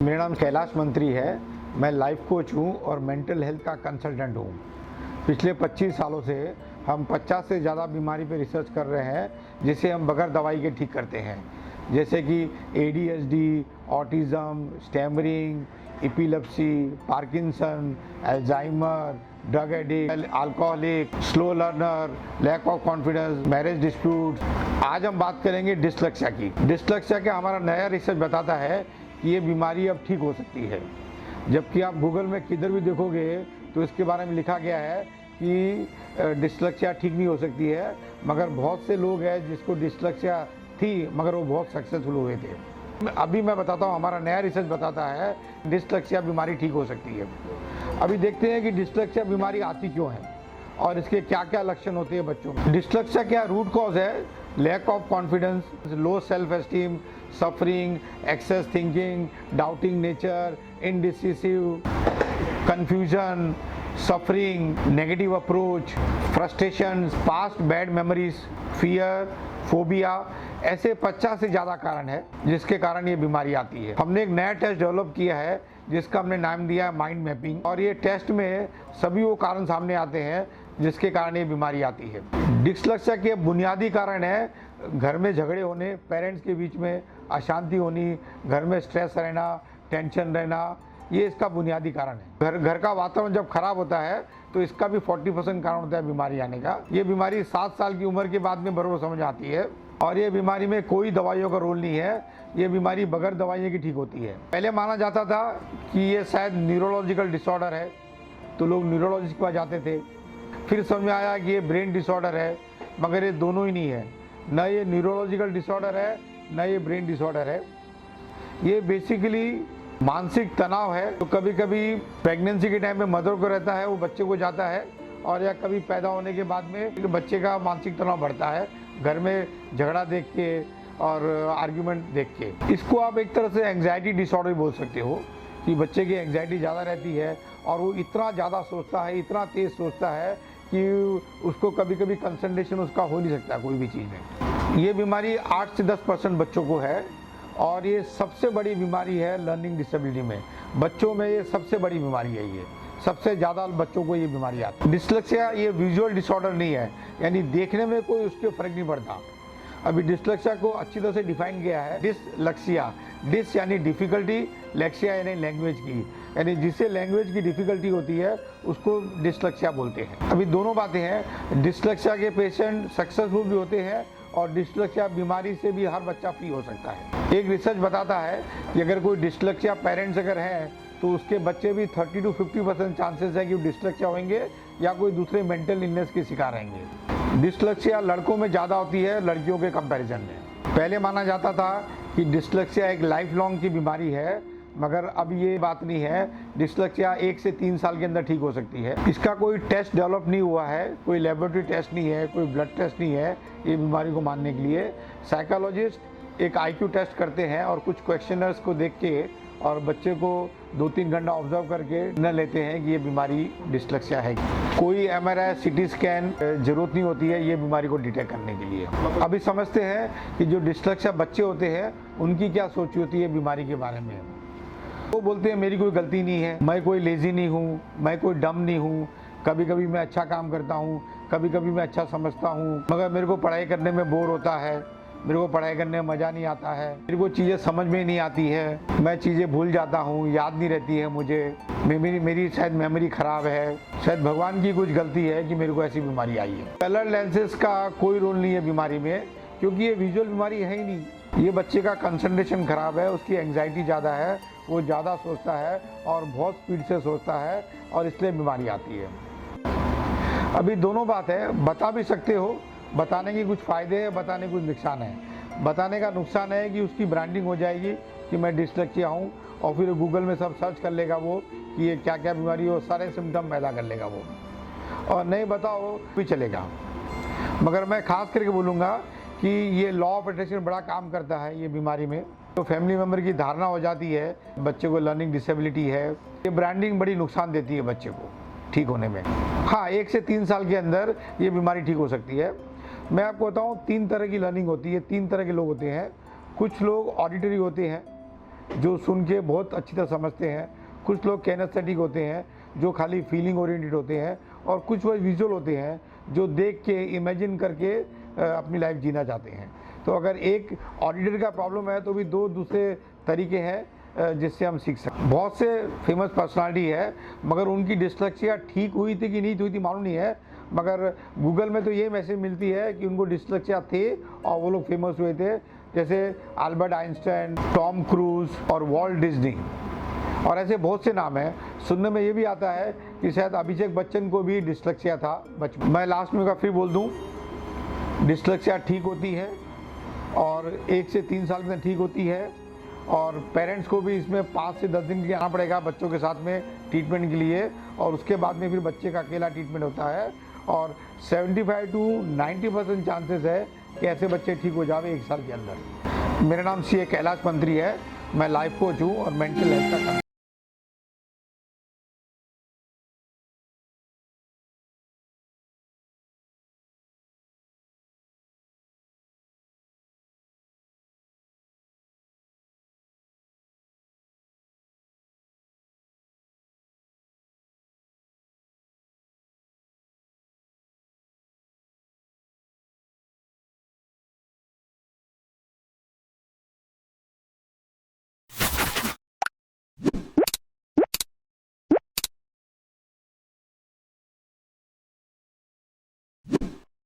मेरा नाम कैलाश मंत्री है। मैं लाइफ कोच हूँ और मेंटल हेल्थ का कंसल्टेंट हूँ। पिछले 25 सालों से हम 50 से ज़्यादा बीमारी पे रिसर्च कर रहे हैं जिसे हम बगैर दवाई के ठीक करते हैं, जैसे कि ADHD, autism, stammering, epilepsy, Parkinson, Alzheimer, drug addict, alcoholic, slow learner, lack of confidence, marriage dispute. आज हम बात करेंगे डिस्लेक्सिया की। डिस्लेक्सिया का हमारा नया रिसर्च बताता है कि ये बीमारी अब ठीक हो सकती है। जबकि आप गूगल में किधर भी देखोगे तो इसके बारे में लिखा गया है कि डिस्लेक्सिया ठीक नहीं हो सकती है, मगर बहुत से लोग हैं जिसको डिस्लेक्सिया थी मगर वो बहुत सक्सेसफुल हुए थे। अभी मैं बताता हूँ, हमारा नया रिसर्च बताता है डिस्लेक्सिया बीमारी ठीक हो सकती है। अभी देखते हैं कि डिस्लेक्सिया बीमारी आती क्यों है और इसके क्या क्या लक्षण होते हैं बच्चों में। डिस्लेक्सिया क्या रूट कॉज है? Lack of confidence, low self esteem, suffering, excess thinking, doubting nature, indecisive, confusion, suffering, negative approach, frustration, past bad memories, fear, phobia. ऐसे 50 से ज़्यादा कारण है जिसके कारण ये बीमारी आती है। हमने एक नया टेस्ट डेवलप किया है जिसका हमने नाम दिया है माइंड मैपिंग, और ये टेस्ट में सभी वो कारण सामने आते हैं जिसके कारण ये बीमारी आती है। डिस्लेक्सिया के बुनियादी कारण है घर में झगड़े होने, पेरेंट्स के बीच में अशांति होनी, घर में स्ट्रेस रहना, टेंशन रहना, ये इसका बुनियादी कारण है। घर का वातावरण जब खराब होता है तो इसका भी 40% कारण होता है बीमारी आने का। ये बीमारी 7 साल की उम्र के बाद में बरोबर समझ आती है और ये बीमारी में कोई दवाइयों का रोल नहीं है। ये बीमारी बगैर दवाइयों की ठीक होती है। पहले माना जाता था कि ये शायद न्यूरोलॉजिकल डिसऑर्डर है, तो लोग न्यूरोलॉजिस्ट के पास जाते थे। फिर समझ में आया कि ये ब्रेन डिसऑर्डर है, मगर ये दोनों ही नहीं है। न ये न्यूरोलॉजिकल डिसऑर्डर है न ये ब्रेन डिसऑर्डर है। ये बेसिकली मानसिक तनाव है। तो कभी कभी प्रेगनेंसी के टाइम में मदर को रहता है, वो बच्चे को जाता है, और या कभी पैदा होने के बाद में बच्चे का मानसिक तनाव बढ़ता है घर में झगड़ा देख के और आर्ग्यूमेंट देख के। इसको आप एक तरह से एंग्जाइटी डिसऑर्डर बोल सकते हो कि बच्चे की एंग्जाइटी ज़्यादा रहती है और वो इतना ज़्यादा सोचता है, इतना तेज़ सोचता है कि उसको कभी कभी कंसंट्रेशन उसका हो नहीं सकता कोई भी चीज़ में। ये बीमारी 8 से 10% बच्चों को है और ये सबसे बड़ी बीमारी है लर्निंग डिसेबिलिटी में। बच्चों में ये सबसे बड़ी बीमारी है। ये सबसे ज़्यादा बच्चों को ये बीमारी आती है। डिस्लेक्सिया ये विजुअल डिसऑर्डर नहीं है, यानी देखने में कोई उसके फर्क नहीं पड़ता। अभी डिस्लेक्सिया को अच्छी तरह से डिफाइन किया है। डिसलेक्सिया, डिस यानी डिफ़िकल्टी, लेक्सिया यानी लैंग्वेज की, यानी जिससे लैंग्वेज की डिफ़िकल्टी होती है उसको डिस्लेक्सिया बोलते हैं। अभी दोनों बातें हैं, डिस्लेक्सिया के पेशेंट सक्सेसफुल भी होते हैं और डिस्लेक्सिया बीमारी से भी हर बच्चा फ्री हो सकता है। एक रिसर्च बताता है कि अगर कोई डिस्लेक्सिया पेरेंट्स अगर हैं तो उसके बच्चे भी 30 to 50% चांसेस है कि वो डिस्लेक्सिया होंगे या कोई दूसरे मेंटल इलनेस के शिकार रहेंगे। डिस्लेक्सिया लड़कों में ज़्यादा होती है लड़कियों के कंपैरिजन में। पहले माना जाता था कि डिस्लेक्सिया एक लाइफ लॉन्ग की बीमारी है, मगर अब ये बात नहीं है। डिस्लेक्सिया 1 से 3 साल के अंदर ठीक हो सकती है। इसका कोई टेस्ट डेवलप नहीं हुआ है, कोई लेबोरेटरी टेस्ट नहीं है, कोई ब्लड टेस्ट नहीं है ये बीमारी को मानने के लिए। साइकोलॉजिस्ट एक IQ टेस्ट करते हैं और कुछ क्वेश्चनर्स को देख के और बच्चे को 2-3 घंटा ऑब्जर्व करके न लेते हैं कि ये बीमारी डिस्लेक्सिया है। कोई MRI CT स्कैन जरूरत नहीं होती है ये बीमारी को डिटेक्ट करने के लिए। अभी समझते हैं कि जो डिस्लेक्सिया बच्चे होते हैं उनकी क्या सोच होती है बीमारी के बारे में। वो बोलते हैं मेरी कोई गलती नहीं है, मैं कोई लेज़ी नहीं हूँ, मैं कोई डम नहीं हूँ, कभी कभी मैं अच्छा काम करता हूँ, कभी कभी मैं अच्छा समझता हूँ, मगर मेरे को पढ़ाई करने में बोर होता है, मेरे को पढ़ाई करने में मज़ा नहीं आता है, मेरे को चीज़ें समझ में नहीं आती है, मैं चीज़ें भूल जाता हूँ, याद नहीं रहती है मुझे, मेरी शायद मेमोरी ख़राब है, शायद भगवान की कुछ गलती है कि मेरे को ऐसी बीमारी आई है। कलर लेंसेज का कोई रोल नहीं है बीमारी में, क्योंकि ये विजुअल बीमारी है ही नहीं। ये बच्चे का कंसंट्रेशन ख़राब है, उसकी एंग्जाइटी ज़्यादा है, वो ज़्यादा सोचता है और बहुत स्पीड से सोचता है और इसलिए बीमारी आती है। अभी दोनों बात है, बता भी सकते हो, बताने की कुछ फ़ायदे हैं, बताने के कुछ नुकसान है। बताने का नुकसान है कि उसकी ब्रांडिंग हो जाएगी कि मैं डिस्लेक्सिया हूँ और फिर गूगल में सब सर्च कर लेगा वो कि ये क्या क्या बीमारी हो, सारे सिम्टम पैदा कर लेगा वो, और नहीं बताओ भी चलेगा। मगर मैं ख़ास करके बोलूँगा कि ये लॉ ऑफ अट्रैक्शन बड़ा काम करता है ये बीमारी में। तो फैमिली मेम्बर की धारणा हो जाती है बच्चे को लर्निंग डिसेबिलिटी है। ये ब्रांडिंग बड़ी नुकसान देती है बच्चे को ठीक होने में। हाँ, 1 से 3 साल के अंदर ये बीमारी ठीक हो सकती है। मैं आपको बताऊँ 3 तरह की लर्निंग होती है, 3 तरह के लोग होते हैं। कुछ लोग ऑडिटरी होते हैं, जो सुन के बहुत अच्छी तरह समझते हैं, कुछ लोग कैनेस्थेटिक होते हैं जो खाली फीलिंग ओरिएंटेड होते हैं, और कुछ वो विजुअल होते हैं जो देख के इमेजिन करके अपनी लाइफ जीना चाहते हैं। तो अगर एक ऑडिटर का प्रॉब्लम है तो भी दो दूसरे तरीके हैं जिससे हम सीख सकते हैं। बहुत से फेमस पर्सनालिटी है, मगर उनकी डिस्लेक्सिया ठीक हुई थी कि नहीं हुई थी मालूम नहीं है, मगर गूगल में तो ये मैसेज मिलती है कि उनको डिस्लेक्सिया थे और वो लोग फेमस हुए थे, जैसे अल्बर्ट आइंस्टाइन, टॉम क्रूज और वॉल्ट डिज्नी, और ऐसे बहुत से नाम हैं। सुनने में ये भी आता है कि शायद अभिषेक बच्चन को भी डिस्लेक्सिया था बचपन। मैं लास्ट में फिर बोल दूँ, डिस्लेक्सिया ठीक होती है और 1 से 3 साल में ठीक होती है, और पेरेंट्स को भी इसमें 5 से 10 दिन के लिए आना पड़ेगा बच्चों के साथ में ट्रीटमेंट के लिए, और उसके बाद में फिर बच्चे का अकेला ट्रीटमेंट होता है, और 75 to 90% चांसेस है कि ऐसे बच्चे ठीक हो जावे 1 साल के अंदर। मेरा नाम CA कैलाश मंत्री है, मैं लाइफ कोच हूँ और मेंटल हेल्थ का